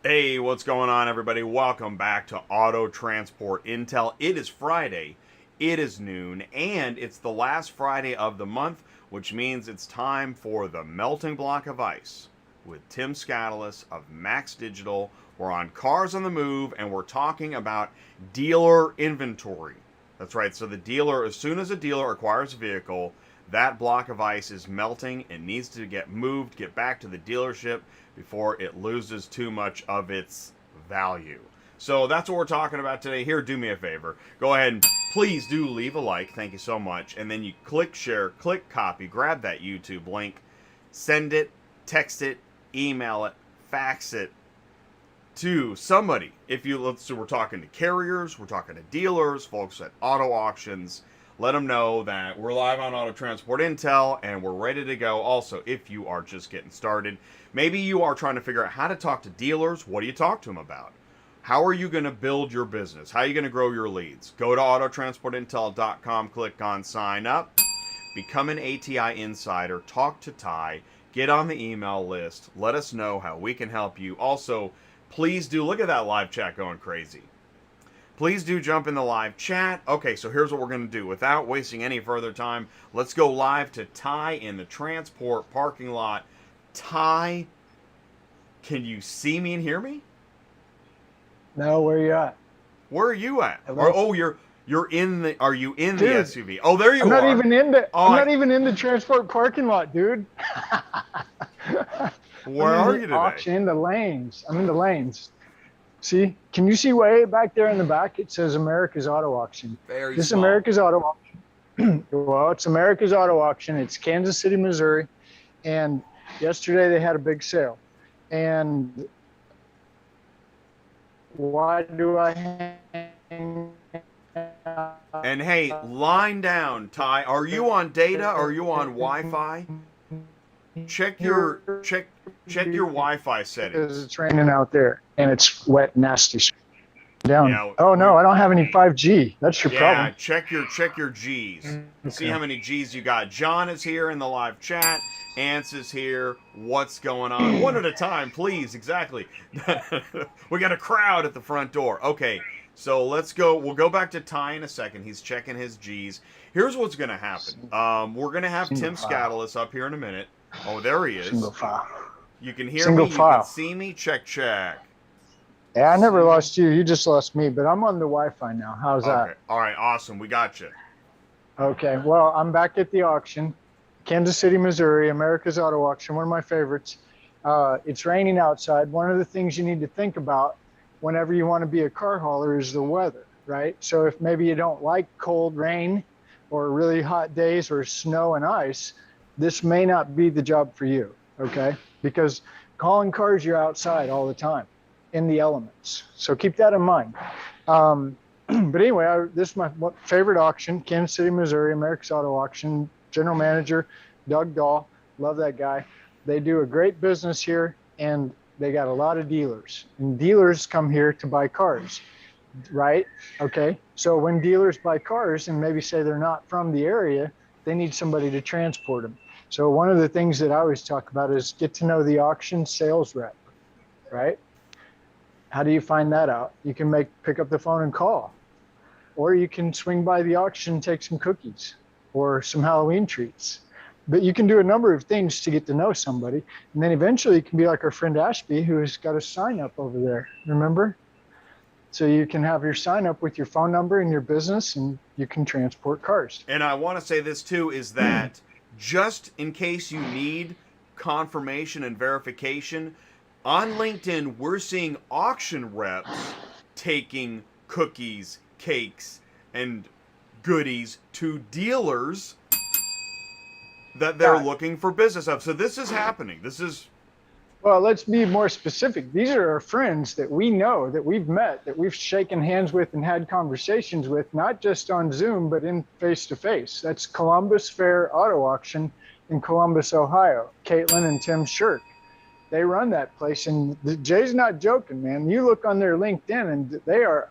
Hey, what's going on, everybody? Welcome back to Auto Transport Intel. It is Friday, it is noon, and it's the last Friday of the month, which means it's time for the melting block of ice with Tim Scoutelas of Max Digital. We're on Cars on the Move, and we're talking about dealer inventory. That's right. So the dealer, as soon as a dealer acquires a vehicle, that block of ice is melting and needs to get moved, get back to the dealership before it loses too much of its value. So that's what we're talking about today. Here, do me a favor. Go ahead and please do leave a like. Thank you so much. And then you click share, click copy, grab that YouTube link, send it, text it, email it, fax it to somebody. So we're talking to carriers, we're talking to dealers, folks at auto auctions. Let them know that we're live on Auto Transport Intel and we're ready to go. Also, if you are just getting started, maybe you are trying to figure out how to talk to dealers. What do you talk to them about? How are you going to build your business? How are you going to grow your leads? Go to autotransportintel.com, click on sign up, become an ATI insider, talk to Ty, get on the email list, let us know how we can help you. Also, please do look at that live chat going crazy. Please do jump in the live chat. Okay, so here's what we're going to do. Without wasting any further time, let's go live to Ty in the transport parking lot. Ty, can you see me and hear me? No, where you at? Where are you at? You're in the. Are you in the Dude, SUV? Oh, there you I'm are. not even in the. I'm not even in the transport parking lot, dude. Where are you today? Auction in the lanes. I'm in the lanes. See, can you see way back there in the back? It says America's Auto Auction. Very This is small. America's Auto Auction. Well, it's America's Auto Auction. It's Kansas City, Missouri, and yesterday they had a big sale. And why do I hang out? And hey, line down, Ty. Are you on data? Are you on Wi-Fi? Check your Wi-Fi settings. Because it's raining out there and it's wet and nasty. Down. Yeah, oh no, I don't have any 5G. That's your problem. Check your G's. Okay. See how many G's you got. John is here in the live chat. Ants is here. What's going on? One at a time, please. Exactly. We got a crowd at the front door. Okay, so let's go. We'll go back to Ty in a second. He's checking his G's. Here's what's going to happen. We're going to have Tim Scoutelas up here in a minute. Oh, there he is. Single file. You can hear Single me. file. You can see me. Check. Yeah, I never lost you. You just lost me, but I'm on the Wi-Fi now. How's that? All right. Awesome. We got you. Okay. Well, I'm back at the auction. Kansas City, Missouri, America's Auto Auction, one of my favorites. It's raining outside. One of the things you need to think about whenever you want to be a car hauler is the weather, right? So if maybe you don't like cold rain or really hot days or snow and ice, this may not be the job for you, okay? Because hauling cars, you're outside all the time in the elements. So keep that in mind. But anyway, this is my favorite auction, Kansas City, Missouri, America's Auto Auction. General manager, Doug Dahl, love that guy. They do a great business here and they got a lot of dealers. And dealers come here to buy cars, right? Okay, so when dealers buy cars and maybe say they're not from the area, they need somebody to transport them. So one of the things that I always talk about is get to know the auction sales rep, right? How do you find that out? You can pick up the phone and call, or you can swing by the auction and take some cookies or some Halloween treats. But you can do a number of things to get to know somebody. And then eventually you can be like our friend Ashby, who's got a sign up over there, remember? So you can have your sign up with your phone number and your business and you can transport cars. And I want to say this too, is that just in case you need confirmation and verification, on LinkedIn, we're seeing auction reps taking cookies, cakes, and goodies to dealers that they're looking for business of. So this is happening. Well, let's be more specific. These are our friends that we know, that we've met, that we've shaken hands with and had conversations with, not just on Zoom, but in face-to-face. That's Columbus Fair Auto Auction in Columbus, Ohio. Caitlin and Tim Shirk. They run that place, and Jay's not joking, man. You look on their LinkedIn, and they are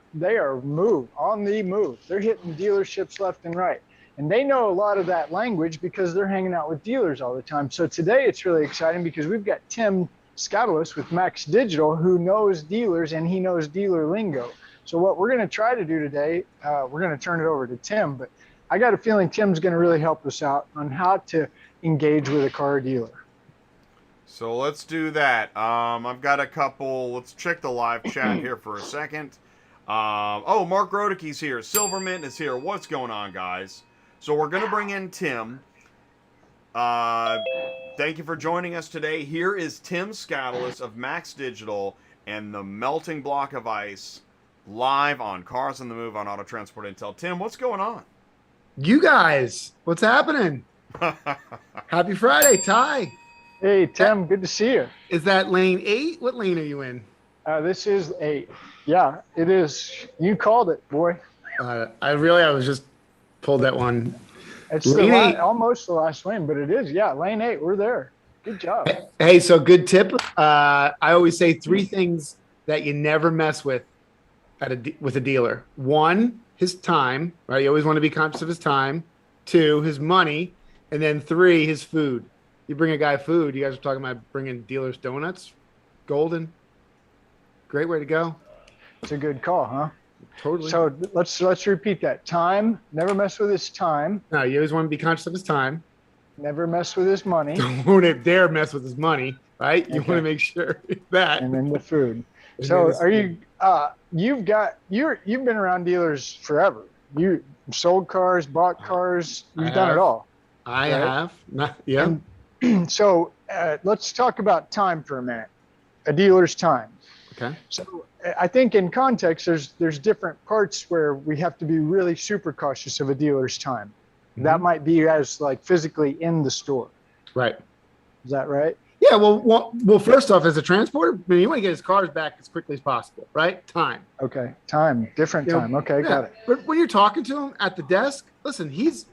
on the move. They're hitting dealerships left and right. And they know a lot of that language because they're hanging out with dealers all the time. So today it's really exciting because we've got Tim Scoutelas with Max Digital, who knows dealers and he knows dealer lingo. So what we're going to try to do today, we're going to turn it over to Tim, but I got a feeling Tim's going to really help us out on how to engage with a car dealer. So let's do that. I've got a couple. Let's check the live chat here for a second. Oh, Mark Rodicke's here. Silvermint is here. What's going on, guys? So we're going to bring in Tim. Thank you for joining us today. Here is Tim Scoutelas of Max Digital and the Melting Block of Ice live on Cars on the Move on Auto Transport Intel. Tim, what's going on? You guys, what's happening? Happy Friday, Ty. Hey, Tim, good to see you. Is that lane 8? What lane are you in? This is 8. Yeah, it is. You called it, boy. I was just pulled that one. It's almost the last lane, but it is. Yeah, lane 8. We're there. Good job. Hey, so good tip. I always say 3 things that you never mess with with a dealer. 1, his time. Right, you always want to be conscious of his time. 2, his money, and then 3, his food. You bring a guy food. You guys are talking about bringing dealers donuts. Golden. Great way to go. It's a good call, huh? Totally. So let's repeat that. Time. Never mess with his time. No, you always want to be conscious of his time. Never mess with his money. Don't dare mess with his money, right? You want to make sure that. And then the food. So are you? You've been around dealers forever. You sold cars, bought cars. You've done it all. I have. Yeah. So let's talk about time for a minute. A dealer's time. Okay. So I think in context, there's different parts where we have to be really super cautious of a dealer's time. Mm-hmm. That might be as like physically in the store. Right. Is that right? Yeah. Well. First off, as a transporter, you want to get his cars back as quickly as possible, right? Time. Okay. Time. Different time. Okay. Yeah. Got it. But when you're talking to him at the desk, listen, he's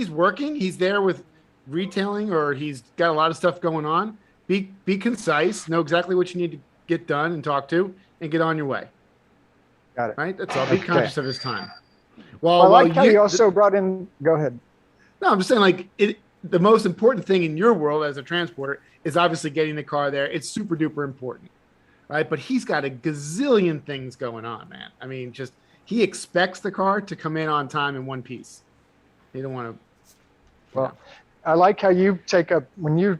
working. He's there with retailing, or he's got a lot of stuff going on. Be concise. Know exactly what you need to get done and talk to, and get on your way. Got it. Right? That's all. Be conscious of his time. Well, I like how you also brought in. Go ahead. No, I'm just saying, the most important thing in your world as a transporter is obviously getting the car there. It's super duper important, right? But he's got a gazillion things going on, man. I mean, he expects the car to come in on time in one piece. You don't want to. Well, I like how you when you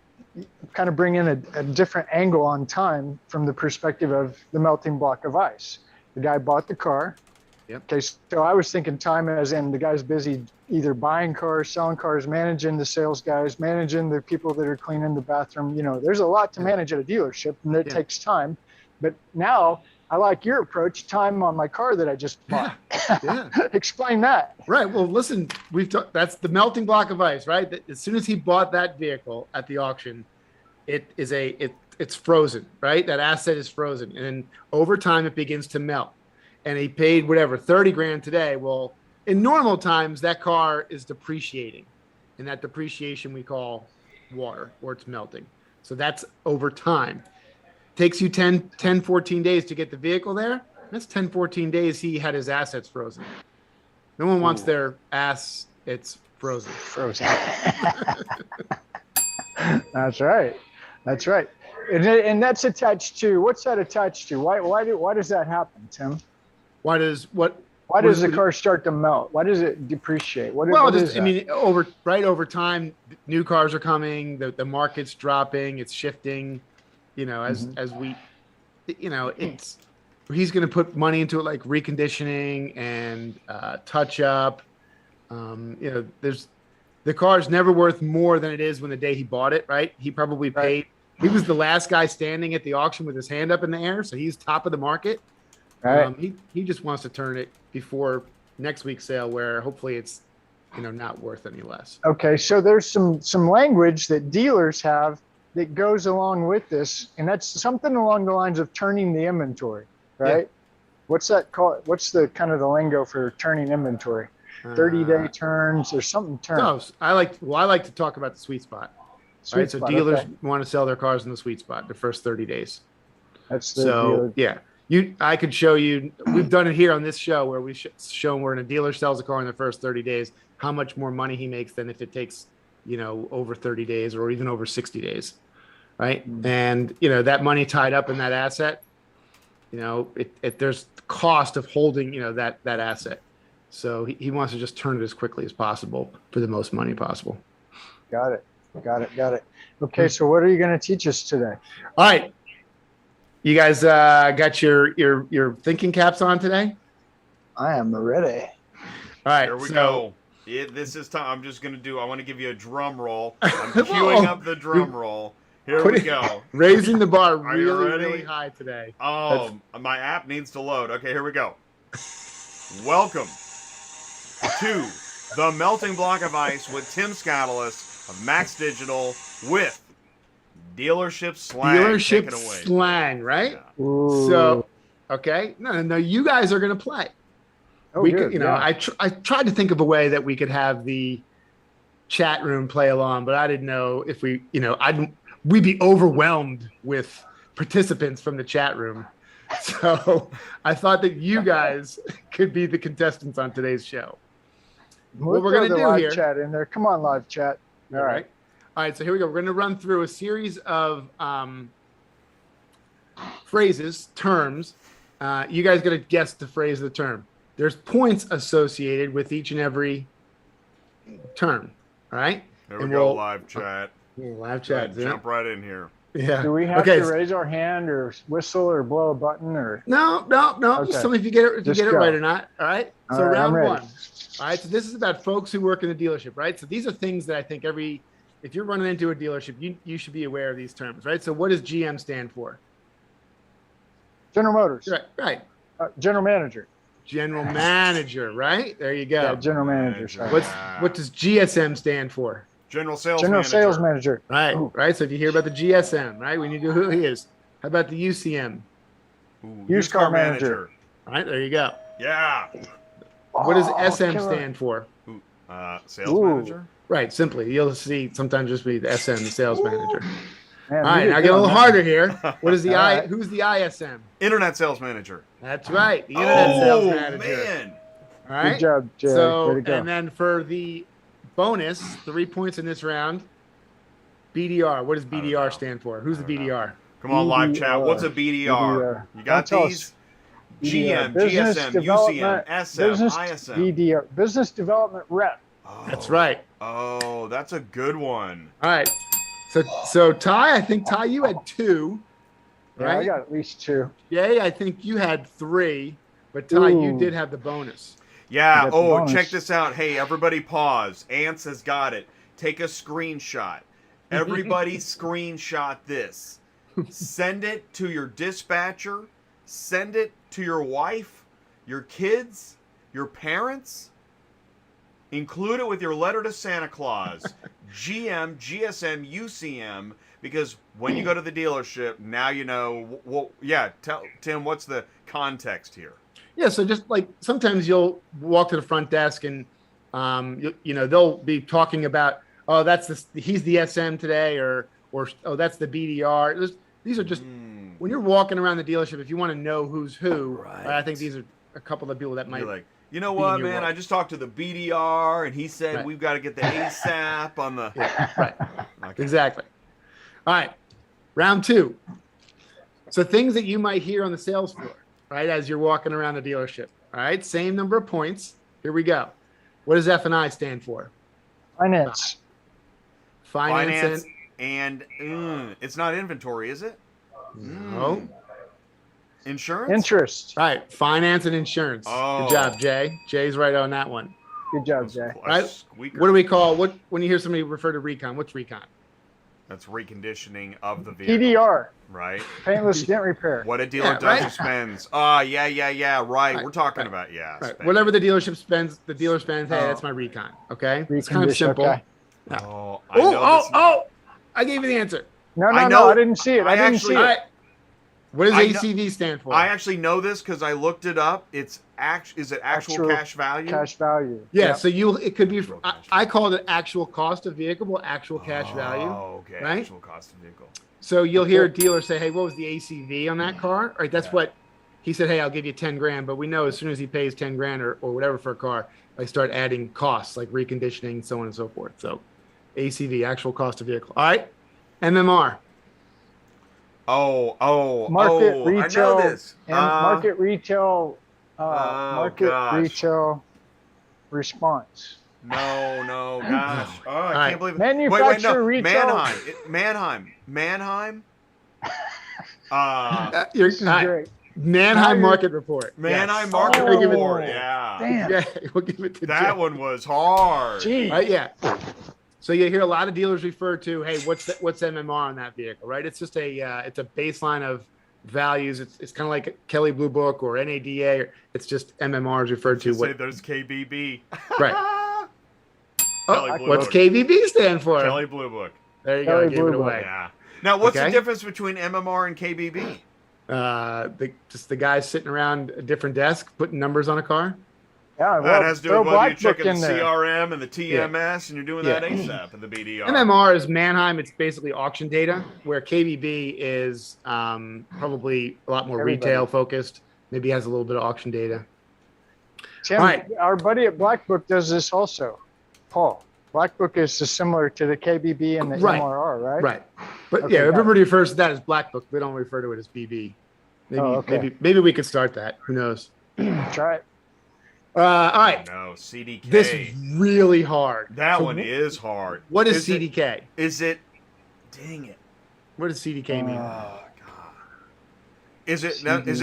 kind of bring in a different angle on time from the perspective of the melting block of ice. The guy bought the car. Yep. Okay, so I was thinking time as in the guy's busy either buying cars, selling cars, managing the sales guys, managing the people that are cleaning the bathroom. There's a lot to manage at a dealership, and it takes time. But now I like your approach, time on my car that I just bought. Yeah. Explain that. Right. Well, listen, that's the melting block of ice, right? As soon as he bought that vehicle at the auction, it's frozen, right? That asset is frozen. And over time, it begins to melt. And he paid whatever, 30 grand today. Well, in normal times, that car is depreciating. And that depreciation we call water, or it's melting. So that's over time. Takes you 10, 14 days to get the vehicle there. That's 10, 14 days he had his assets frozen. No one wants their ass, it's frozen. Frozen. That's right. That's right. And that's attached to, what's that attached to? Why does that happen, Tim? Why does the car start to melt? Why does it depreciate? Over time, new cars are coming, the market's dropping, it's shifting, as we, he's going to put money into it, like reconditioning and touch up. The car's never worth more than it is when the day he bought it, right? He probably paid. He was the last guy standing at the auction with his hand up in the air, so he's top of the market. Right. He just wants to turn it before next week's sale, where hopefully it's not worth any less. Okay, so there's some language that dealers have that goes along with this, and that's something along the lines of turning the inventory, right? Yeah. What's that called? What's the kind of the lingo for turning inventory? 30-day turns or something turns. No, I like to talk about the sweet spot. Right? So dealers want to sell their cars in the sweet spot, the first 30 days. That's the dealer. Yeah. I could show you, we've done it here on this show where we've shown where a dealer sells a car in the first 30 days, how much more money he makes than if it takes, over 30 days or even over 60 days. right? And that money tied up in that asset, there's the cost of holding that asset. So he wants to just turn it as quickly as possible for the most money possible. Got it. Okay, so what are you going to teach us today? All right, you guys got your thinking caps on today? I am ready. All right, Here we go. This is time. I want to give you a drum roll. I'm queuing up the drum roll. Here we go. Raising the bar Are you really, ready? really high today. Oh, my app needs to load. Okay, here we go. Welcome to the Melting Block of Ice with Tim Scoutelas of Max Digital with Dealership Slang. Dealership Take it away. Slang, right? Yeah. Ooh. So, okay. No, you guys are going to play. Oh, We good, could, yeah. I tried to think of a way that we could have the chat room play along, but I didn't know if we'd be overwhelmed with participants from the chat room. So I thought that you guys could be the contestants on today's show. We'll we're gonna throw the do live here- chat in there. Come on, live chat. All right. All right. So here we go. We're going to run through a series of phrases, terms. You guys got to guess the phrase of the term. There's points associated with each and every term. All right. Here we And go, we'll- live chat. Live chat. Jump right in here. Yeah. Do we have Okay. to raise our hand or whistle or blow a button or? No. Okay. Just tell me if you get it, Just go. right or not. All right. All So right, I'm round ready. one. All right. So this is about folks who work in the dealership, right? So these are things that I think if you're running into a dealership, you should be aware of these terms, right? So what does GM stand for? General Motors. Right. General Manager. General manager, right? There you go. Yeah, General Manager. Sorry. What does GSM stand for? General Sales General Manager. Sales Manager. Right. Ooh. Right. So if you hear about the GSM, right, we need to know who he is. How about the UCM? Ooh, Used car manager. All right. There you go. Yeah. What does Oh, SM killer. stand for? Sales Ooh. Manager. Right. Simply, you'll see sometimes just be the SM, the sales manager. Man, All right. we Now did get a good little on harder here. What is the All right. Who's the ISM? Internet Sales Manager. That's right. The internet sales Oh manager. man. All that. right. Good job, Jay. So, Way to go. and then for the bonus, 3 points in this round. BDR. What does don't BDR know. stand for? Who's the I don't know. BDR? Come on, live chat. BDR. What's a BDR? You got Don't tell these? us. GM, Business GSM, UCM, development- SM, business ISM. BDR, Business Development Rep. Oh. That's right. Oh, that's a good one. All right. So Ty, I think Ty, you had 2. Yeah, Right? I got at least 2. Jay, I think you had 3, but Ty, you Ooh. did have the bonus. Yeah. You got the Oh, bonus. check this out. Hey, everybody pause. Ants has got it. Take a screenshot. Everybody screenshot this. Send it to your dispatcher. Send it to your wife, your kids, your parents. Include it with your letter to Santa Claus. GM, GSM, UCM. Because when you go to the dealership, now you know. Well, yeah. Tell Tim, what's the context here? Yeah, so just like sometimes you'll walk to the front desk and they'll be talking about, oh, he's the SM today, or oh, that's the BDR. These are just when you're walking around the dealership, if you want to know who's who, Right. I think these are a couple of people that might You're like, you know be what, in your man? world. I just talked to the BDR, and he said Right. we've got to get the ASAP on the. Yeah, right. Okay. Exactly. All right. Round 2. So things that you might hear on the sales floor, right, as you're walking around the dealership. All right. Same number of points. Here we go. What does F&I stand for? Finance. Finance and it's not inventory, is it? No. Insurance. Interest. Right. Finance and insurance. Oh. Good job, Jay. Jay's right on that one. Good job, Jay. A Right. squeaker. What do we call when you hear somebody refer to recon? What's recon? That's reconditioning of the vehicle. PDR. Right. Paintless dent repair. What a dealer Yeah, does right. or spends. Yeah. Right. Right, We're talking right, about Right. spending. Whatever the dealership spends, the dealer spends. Hey, Oh. that's my recon. Okay. It's kind of Recondition, simple. okay. Oh, I know this. I gave you the answer. No, I no, know- no. I didn't see it. I didn't actually- see All it. right. What does I know- ACV stand for? I actually know this because I looked it up. It's is it actual cash value? Cash value. Yeah, Yep. so it could be. Actual cash I called it actual cost of vehicle, but actual cash value. Oh, okay. right? Actual cost of vehicle. So you'll hear a dealer say, "Hey, what was the ACV on that car?" Right, that's Yeah. what he said. Hey, I'll give you 10 grand, but we know as soon as he pays 10 grand or whatever for a car, I start adding costs like reconditioning, so on and so forth. So ACV, actual cost of vehicle. All right, MMR. Market I retail know this. and market retail gosh. response. No, gosh. Oh, I right. can't believe it. Manufacturer Wait, retail. Mannheim. This is great. Manheim Market Report. Mannheim Yes. Market Oh, Report. Yeah. Damn. Yeah, we'll give it to That Jeff. one was hard. Gee. Right, yeah. So you hear a lot of dealers refer to, hey, what's MMR on that vehicle, right? It's just it's a baseline of values. It's kind of like Kelly Blue Book or NADA. It's just MMR is referred to. Just say there's KBB. Right. Kelly Blue What's Book. KBB stand for? Kelly Blue Book. There you Kelly go. Give Blue it Book. away. Yeah. Now, what's the Okay. difference between MMR and KBB? Just the guys sitting around a different desk putting numbers on a car. Yeah, That has to do throw with whether you're Black Book checking in the there. CRM and the TMS, and you're doing that Yeah. ASAP and the BDR. MMR is Manheim. It's basically auction data, where KBB is probably a lot more Everybody. retail focused. Maybe has a little bit of auction data. Tim, All right. our buddy at Black Book does this also. Paul, Black Book is similar to the KBB and the Right. MRR, right? Right. But Okay, yeah, got it. everybody refers to that as Black Book. They don't refer to it as BB. Maybe, okay. maybe we could start that. Who knows? Try it. All right. No, CDK. This is really hard. That So one is hard. What is it- CDK? Is it? Dang it. What does CDK mean? Oh God. Is it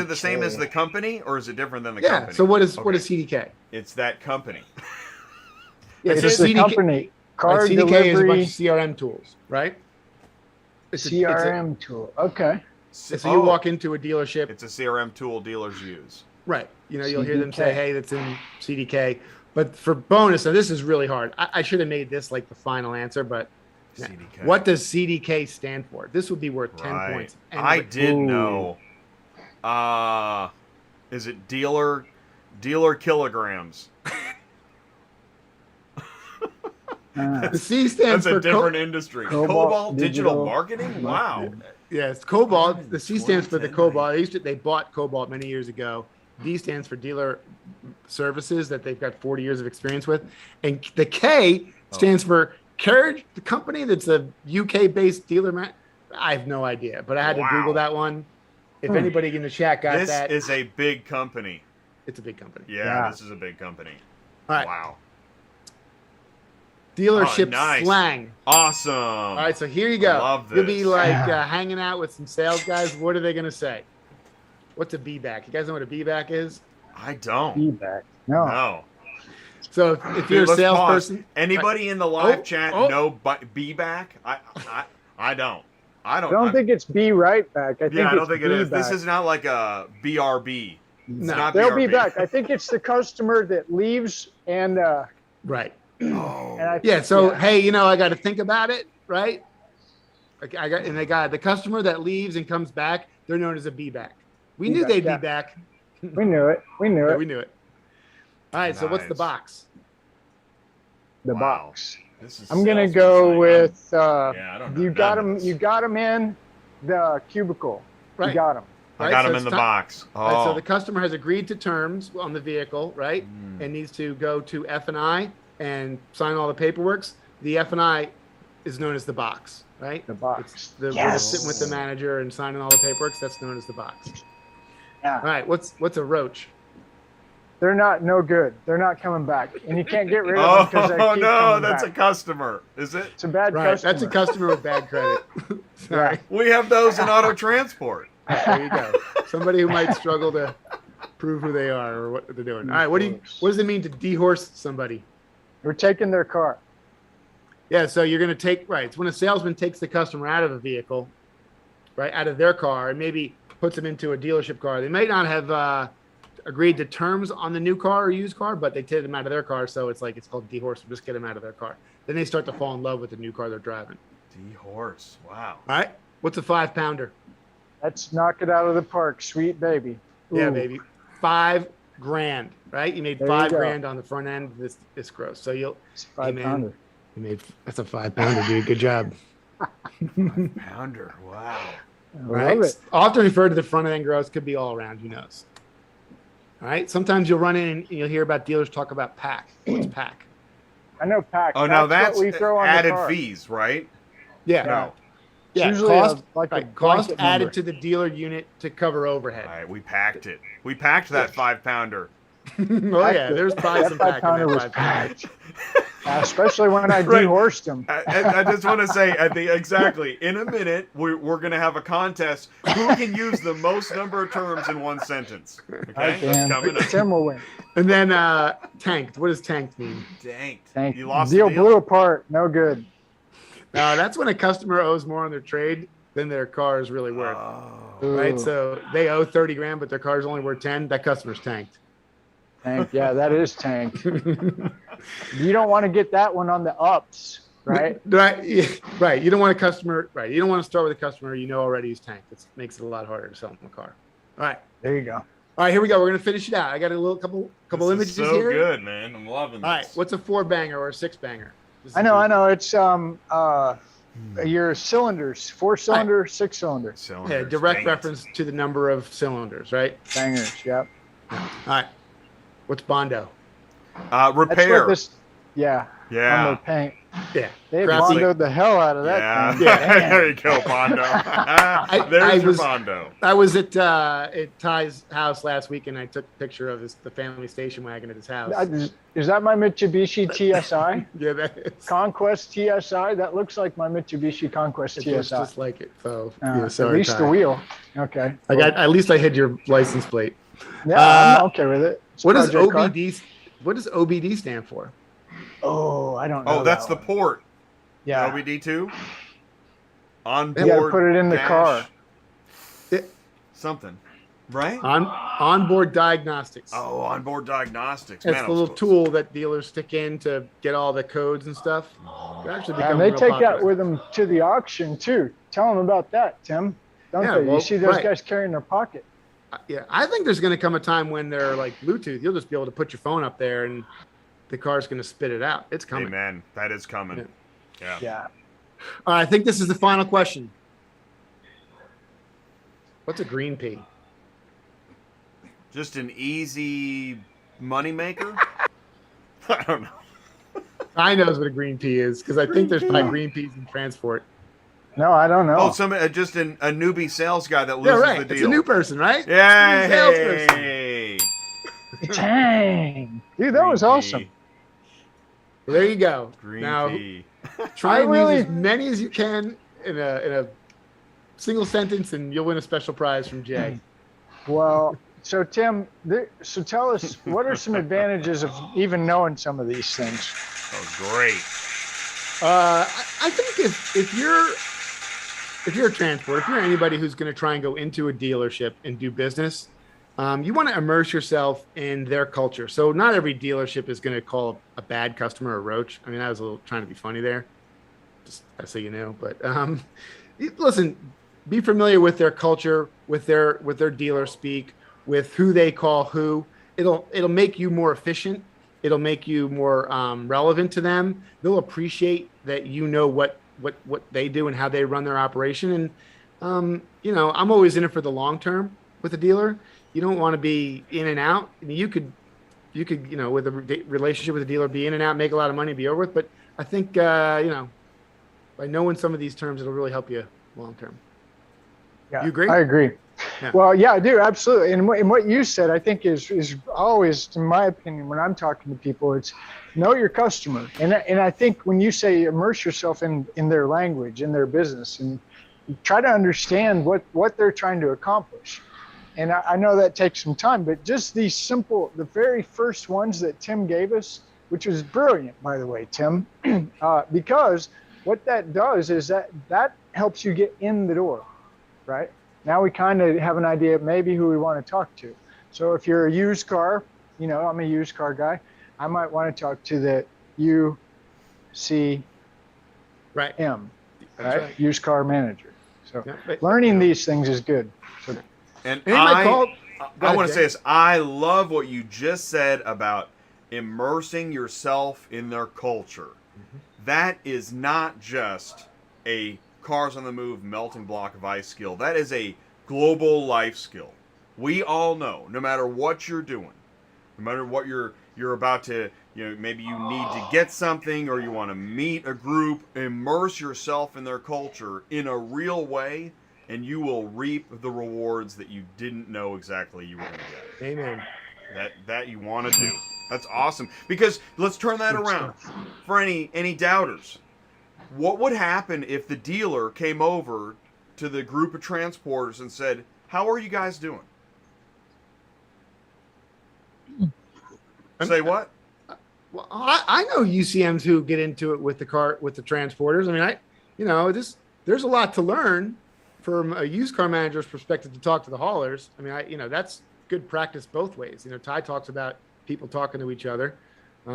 the same as the company, or is it different than the Yeah. company? So what is Okay. CDK? It's that company. Yeah, It's it's the CDK. company. Right, Card CDK is a bunch delivery of CRM tools, right? CRM tool. Okay. So you walk into a dealership, It's a CRM tool dealers use. right? You'll hear them CDK. say, "Hey, that's in CDK." But for bonus, now this is really hard. I should have made this like the final answer, but CDK. what does CDK stand for? This would be worth 10 Right. points. I did Ooh. know. Is it dealer kilograms? The C stands That's for a different industry. Cobalt Cobalt digital digital marketing. Wow. Yes, Cobalt. The C stands for the 2010. Cobalt. They bought Cobalt many years ago. D stands for dealer services that they've got 40 years of experience with, and the K stands for Carriage, the company that's a UK-based dealer. I have no idea, but I had to Wow. Google that one. If anybody in the chat got This that, is a big company. it's a big company. Yeah, this is a big company. All right, Wow. Dealership Oh, nice. Slang. Awesome. All right, so here you go. Love You'll be this. like hanging out with some sales guys. What are they going to say? What's a B-back? You guys know what a B-back is? I don't. Feedback. No. No. So if you're a Let's pause. salesperson, Anybody in the live Oh, chat oh. know be back? I don't. I I don't. don't think it's be right back. I think Yeah, I don't it's think it be is. This back. is not like a BRB. It's No. not They'll BRB. be back. I think it's the customer that leaves and right? Oh. I Yeah. So yeah. hey, I got to think about it, right? They got the customer that leaves and comes back. They're known as a B-back. We knew B-back, they'd yeah. be back. we knew it. We knew Yeah, it. we knew it. All right. So what's the Nice. box? The Wow. box. This is I'm gonna sales go insight. with Yeah, I don't know you got none of him. this. You got him in the cubicle. Right. You got him. I Right, got so them it's in the time- box. Oh. Right, so the customer has agreed to terms on the vehicle, right? And needs to go to F&I and sign all the paperwork. The F&I is known as the box, right? The box. It's the where they're Yes. sitting with the manager and signing all the paperwork. That's known as the box. Yeah. All right. What's a roach? They're not no good. They're not coming back, and you can't get rid of them Oh because they keep no, coming that's back. a customer. Is it? It's a bad Right. customer. That's a customer with bad credit. Sorry. We have those in auto transport. There you go. Somebody who might struggle to prove who they are or what they're doing. All right. What does it mean to dehorse somebody? We're taking their car. Yeah, so you're going to take, right, it's when a salesman takes the customer out of a vehicle, right, out of their car, and maybe puts them into a dealership car. They may not have agreed to terms on the new car or used car, but they take them out of their car, so it's called dehorse, just get them out of their car. Then they start to fall in love with the new car they're driving. D-horse. Wow. All right, what's a 5-pounder? Let's knock it out of the park, sweet baby. Yeah, Ooh. baby. $5,000, right? You made There you $5,000 on the front end of this gross. So It's a 5-pounder. that's a 5-pounder, dude. Good job. Pounder. Wow. I Right. love it. Often referred to the front end gross, could be all around. Who knows? All right. Sometimes you'll run in and you'll hear about dealers talk about pack. What's pack? I know pack. Oh, now That's that's what we throw on added the car. fees, right? Yeah. No. Yeah, Usually cost, like a right, cost blanket added number. to the dealer unit to cover overhead. All right, we packed it. We packed that 5-pounder. Oh yeah, there's probably That some pack in 5-pounder that was 5-pounder. packed. Especially when I Right. dehorsed them. I just want to say, I think exactly. In a minute, we're going to have a contest. Who can use the most number of terms in one sentence? I Okay, that's can. coming up. Tim will win. And then tanked. What does tanked mean? Dang, Thank you you. lost Deal the deal. blew apart. No good. That's when a customer owes more on their trade than their car is really worth. Right? Ooh. So they owe 30 grand, but their car is only worth 10. That customer's tanked. Tank. Yeah, that is tanked. You don't want to get that one on the ups, right? Right. Yeah, right. You don't want a customer. Right. You don't want to start with a customer you know already is tanked. It makes it a lot harder to sell them a car. All right. There you go. All right. Here we go. We're gonna finish it out. I got a little couple This images is so here. good, man. I'm loving this. All right. What's a 4-banger or a 6-banger? This is I know. easy. It's your cylinders, 4-cylinder, 6-cylinder Cylinders, Yeah. Direct dang it. reference to the number of cylinders. Right. bangers. Yep. All right. What's Bondo? That's Repair. what this. Yeah. On Yeah. the paint. Yeah. They Crappy. bondoed the hell out of that Yeah. thing. Yeah. There you go, Bondo. There's I your was- Bondo. I was at Ty's house last week, and I took a picture of the family station wagon at his house. Is that my Mitsubishi TSI? Yeah, that is. Conquest TSI? That looks like my Mitsubishi Conquest It looks TSI. just like it. So At yeah, sorry, least Ty. the wheel. Okay. At least I hid your license plate. Yeah, I'm okay with it. It's What does project car. OBD? What does OBD stand for? Oh, I don't know. Oh, that's the that one. port. Yeah. OBD2. On You gotta board. put it in the dash car. Something, right? Onboard diagnostics. Oh, onboard diagnostics. It's Man, the I'm little supposed- tool that dealers stick in to get all the codes and stuff. It actually And becomes they real take popular. that with them to the auction too. Tell them about that, Tim. Don't Yeah, they? well, You see those right. guys carrying their pocket. Yeah, I think there's going to come a time when they're like Bluetooth. You'll just be able to put your phone up there, and the car's going to spit it out. It's coming. Amen. That is coming. Yeah. Yeah. All right, I think this is the final question. What's a green pea? Just an easy money maker. I don't know. I knows what a green pea is because I think there's probably green peas in transport. No, I don't know. Oh, just a newbie sales guy that Yeah, loses right. the deal. It's a new person, right? Yay! Salesperson. Dang. Dude, that was awesome. Well, there you go. Green now, pea. try I and really- use as many as you can in a single sentence, and you'll win a special prize from Jay. Well, so Tim, so tell us, what are some advantages of even knowing some of these things? That was great. I think if you're a transport, if you're anybody who's going to try and go into a dealership and do business, you want to immerse yourself in their culture. So not every dealership is going to call a bad customer a roach. I mean, I was a little trying to be funny there, just so you know. But listen, be familiar with their culture, with their dealer speak, with who they call who. It'll make you more efficient. It'll make you more relevant to them. They'll appreciate that you know what they do and how they run their operation. And I'm always in it for the long term with a dealer. You don't want to be in and out. I mean, you could with a relationship with a dealer, be in and out, make a lot of money, be over with. But I think by knowing some of these terms, it'll really help you long term. Yeah, You agree? I agree. Yeah. Well, yeah, I do. Absolutely. And what you said, I think is always, in my opinion, when I'm talking to people, it's know your customer. And I think when you say immerse yourself in their language, in their business, and try to understand what they're trying to accomplish. And I know that takes some time, but just these simple, the very first ones that Tim gave us, which was brilliant, by the way, Tim, because what that does is that helps you get in the door, right? Now we kind of have an idea of maybe who we want to talk to. So if you're a used car, I'm a used car guy, I might want to talk to the UCM, Right. right? right. Used car manager. So Yeah, but- learning these things is good. So, And And he might call. Go I ahead, want to Jay. say this. I love what you just said about immersing yourself in their culture. That is not just a cars on the move melting block of ice skill. That is a global life skill. We all know, no matter what you're doing, no matter what you're about to maybe you need to get something, or you want to meet a group, immerse yourself in their culture in a real way, and you will reap the rewards that you didn't know exactly you were going to get. Amen. That you want to do. That's awesome. Because let's turn that around for any doubters. What would happen if the dealer came over to the group of transporters and said, "How are you guys doing?" Say what? Well, I know UCMs who get into it with the transporters. I mean, there's a lot to learn from a used car manager's perspective to talk to the haulers. I mean, that's good practice both ways. Ty talks about people talking to each other. I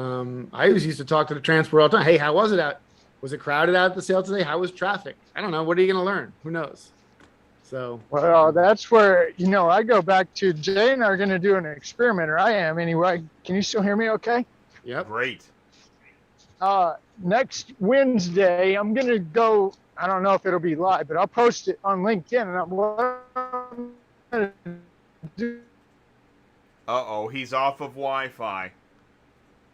always used to talk to the transporter all the time. Hey, how was it out? Was it crowded out at the sale today? How was traffic? I don't know. What are you going to learn? Who knows? So, well, that's where, I go back to Jay and I are going to do an experiment, or I am anyway. Can you still hear me okay? Yep. Great. Next Wednesday, I'm going to go, I don't know if it'll be live, but I'll post it on LinkedIn. And I'm going to do. Uh-oh, he's off of Wi-Fi.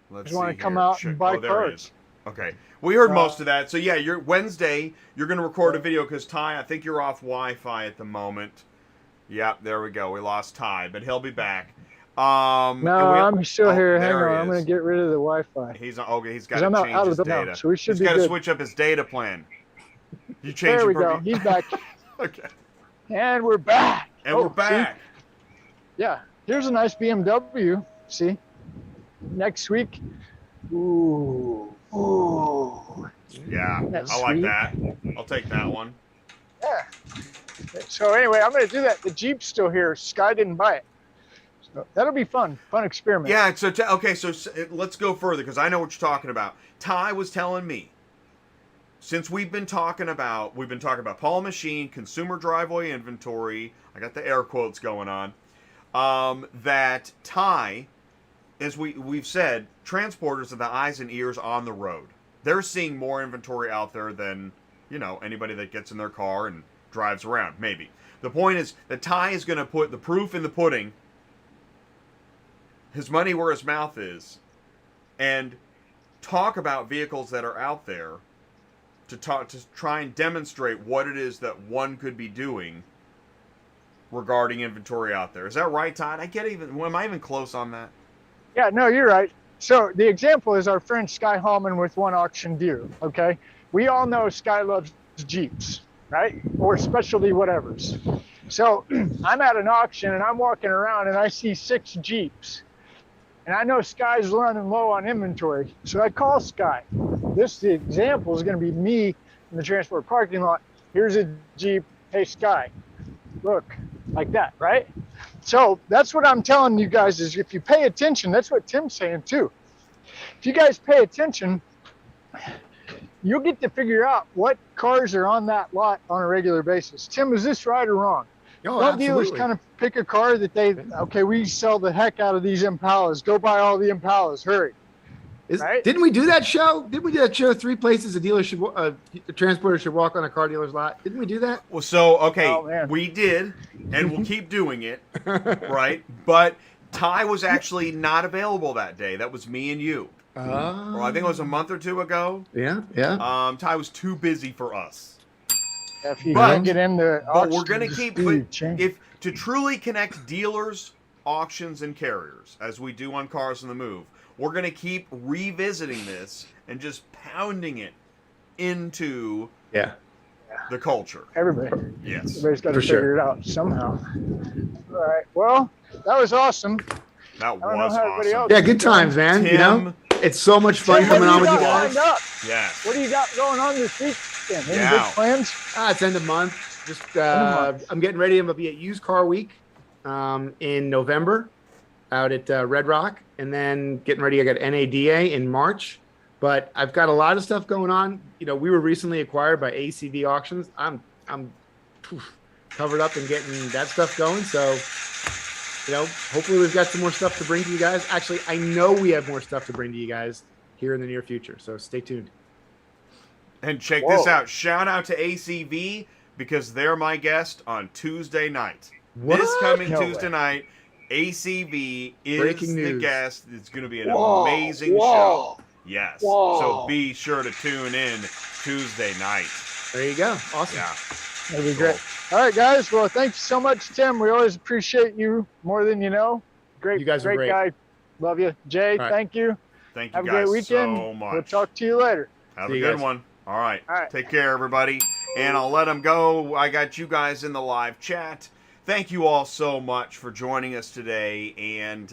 Let's see. Want to come out and buy there he cars. is. Okay. We heard most of that. So, yeah, Wednesday, you're going to record a video because Ty, I think you're off Wi-Fi at the moment. Yep, there we go. We lost Ty, but he'll be back. No, I'm still here. Hang on. I'm going to get. get rid of the Wi-Fi. He's got to change out his of the data. now, so we should He's be got to good. switch up his data plan. You change There we it go. He's back. Okay. And we're back. And we're back. See? Yeah. Here's a nice BMW. See? Next week. Ooh. Yeah, That's I like sweet. that. I'll take that one. Yeah. So anyway, I'm going to do that. The Jeep's still here. Sky didn't buy it. So that'll be fun. Fun experiment. Yeah, so let's go further because I know what you're talking about. Ty was telling me, since we've been talking about Paul Machine, consumer driveway inventory, I got the air quotes going on, that Ty, as we've said, transporters are the eyes and ears on the road. They're seeing more inventory out there than, anybody that gets in their car and drives around, maybe. The point is that Ty is going to put the proof in the pudding, his money where his mouth is, and talk about vehicles that are out there to try and demonstrate what it is that one could be doing regarding inventory out there. Is that right, Todd? Am I even close on that? Yeah, no, you're right. So the example is our friend Sky Hallman with One Auction Deer, okay? We all know Sky loves Jeeps, right? Or specialty whatevers. So I'm at an auction and I'm walking around and I see 6 Jeeps. And I know Sky's running low on inventory. So I call Sky. The example is going to be me in the transport parking lot. Here's a Jeep. Hey, Sky, look, like that, right? So that's what I'm telling you guys is if you pay attention, that's what Tim's saying too. If you guys pay attention, you'll get to figure out what cars are on that lot on a regular basis. Tim, is this right or wrong? No, Don't absolutely. dealers kind of pick a car that we sell the heck out of these Impalas. Go buy all the Impalas. Hurry. Right? Didn't we do that show? Didn't we do that show? 3 places a transporter should walk on a car dealer's lot. Didn't we do that? Well, so, okay, Oh, we did, and we'll keep doing it, right? But Ty was actually not available that day. That was me and you. Or I think it was a month or 2 ago. Yeah. Ty was too busy for us. If you can get into But we're going to auctions, keep, to truly connect dealers, auctions, and carriers, as we do on Cars on the Move, we're going to keep revisiting this and just pounding it into the culture. Everybody. Yes. Everybody's got to figure it out somehow. All right. Well, that was awesome. That was awesome. Yeah, good times, man. Tim, it's so much fun coming on with you guys. Yes. What do you got going on this weekend? Any big plans? It's end of month. Just I'm getting ready. I'm gonna be at Used Car Week in November out at Red Rock, and then getting ready. I got NADA in March, but I've got a lot of stuff going on. We were recently acquired by ACV Auctions. I'm covered up and getting that stuff going. So, hopefully we've got some more stuff to bring to you guys. Actually, I know we have more stuff to bring to you guys here in the near future. So stay tuned. And check this out. Shout out to ACV because they're my guest on Tuesday night. What? This coming No Tuesday way. night, ACV is Breaking the news. guest. It's going to be an amazing show. Yes. So be sure to tune in Tuesday night. There you go. Awesome. Yeah. That'd be great. All right, guys. Well, thank you so much, Tim. We always appreciate you more than you know. Great, You guys are great. guy. Love you. Jay, All right. thank you. Thank you Have a guys great weekend. so much. We'll talk to you later. Have See a you good guys. one. All right. All right. Take care, everybody. And I'll let them go. I got you guys in the live chat. Thank you all so much for joining us today. And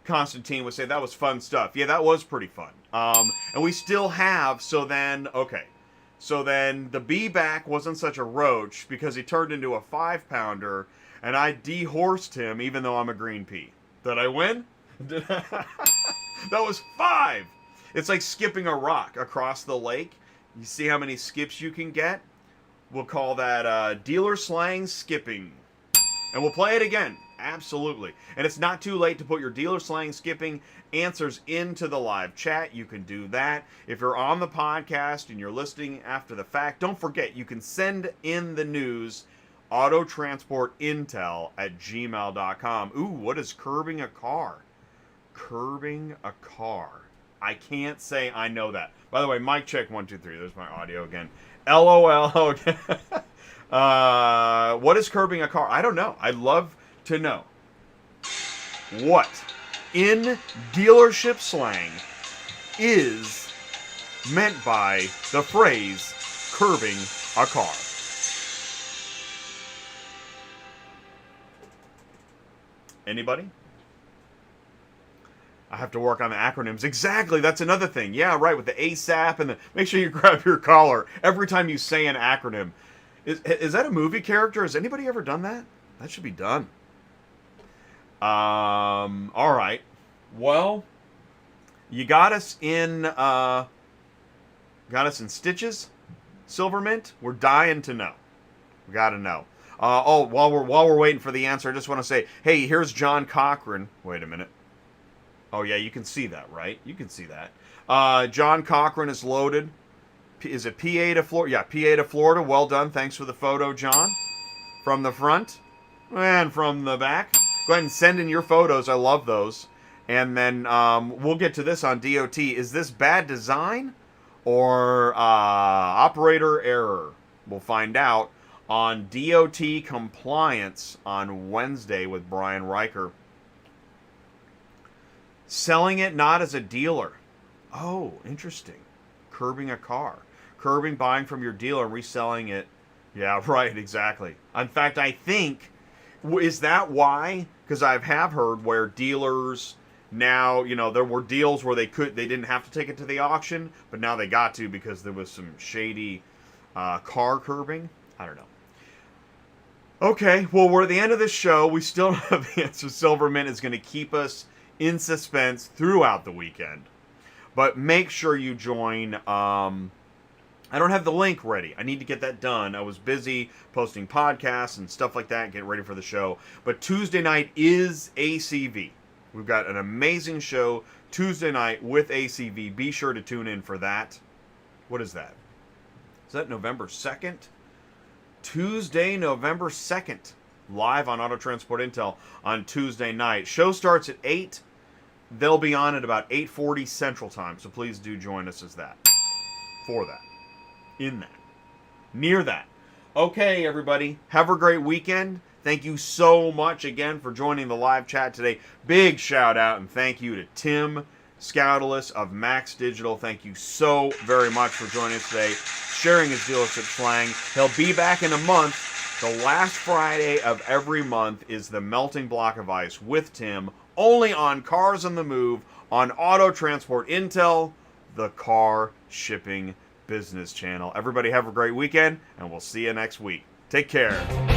Constantine would say that was fun stuff. Yeah, that was pretty fun. And we still have, so then the B-back wasn't such a roach because he turned into a 5-pounder, and I dehorsed him even though I'm a green pea. Did I win? That was 5. It's like skipping a rock across the lake. You see how many skips you can get? We'll call that dealer slang skipping. And we'll play it again. Absolutely. And it's not too late to put your dealer slang skipping answers into the live chat. You can do that. If you're on the podcast and you're listening after the fact, don't forget you can send in the news autotransportintel@gmail.com. Ooh, what is curbing a car? Curbing a car. I can't say I know that. By the way, mic check 1 2 3. There's my audio again. LOL. Okay. What is curbing a car? I don't know. I'd love to know. What in dealership slang is meant by the phrase curbing a car? Anybody? I have to work on the acronyms. Exactly, that's another thing. Yeah, right, with the ASAP and the... Make sure you grab your collar every time you say an acronym. Is that a movie character? Has anybody ever done that? That should be done. All right. Well, you got us in stitches, Silvermint. We're dying to know. We got to know. While we're waiting for the answer, I just want to say, hey, here's John Cochran. Wait a minute. Oh yeah, you can see that, right? You can see that. John Cochran is loaded. Is it PA to Florida? Yeah, PA to Florida. Well done. Thanks for the photo, John. From the front and from the back. Go ahead and send in your photos. I love those. And then we'll get to this on DOT. Is this bad design or operator error? We'll find out on DOT compliance on Wednesday with Brian Riker. Selling it not as a dealer. Oh, interesting. Curbing a car. Curbing buying from your dealer and reselling it. Yeah, right, exactly. In fact, I think, is that why? Because I have heard where dealers now, there were deals where they didn't have to take it to the auction, but now they got to because there was some shady car curbing. I don't know. Okay, well, we're at the end of this show. We still don't have the answer. Silvermint is going to keep us in suspense throughout the weekend. But make sure you join. I don't have the link ready. I need to get that done. I was busy posting podcasts and stuff like that, getting ready for the show. But Tuesday night is ACV. We've got an amazing show Tuesday night with ACV. Be sure to tune in for that. What is that? Is that November 2nd? Tuesday, November 2nd. Live on Auto Transport Intel on Tuesday night. Show starts at 8. They'll be on at about 8:40 Central Time, so please do join us for that, in that, near that. Okay, everybody, have a great weekend. Thank you so much again for joining the live chat today. Big shout out and thank you to Tim Scoutelas of Max Digital. Thank you so very much for joining us today, sharing his dealership slang. He'll be back in a month. The last Friday of every month is the Melting Block of Ice with Tim, only on Cars on the Move, on Auto Transport Intel, the car shipping business channel. Everybody have a great weekend, and we'll see you next week. Take care.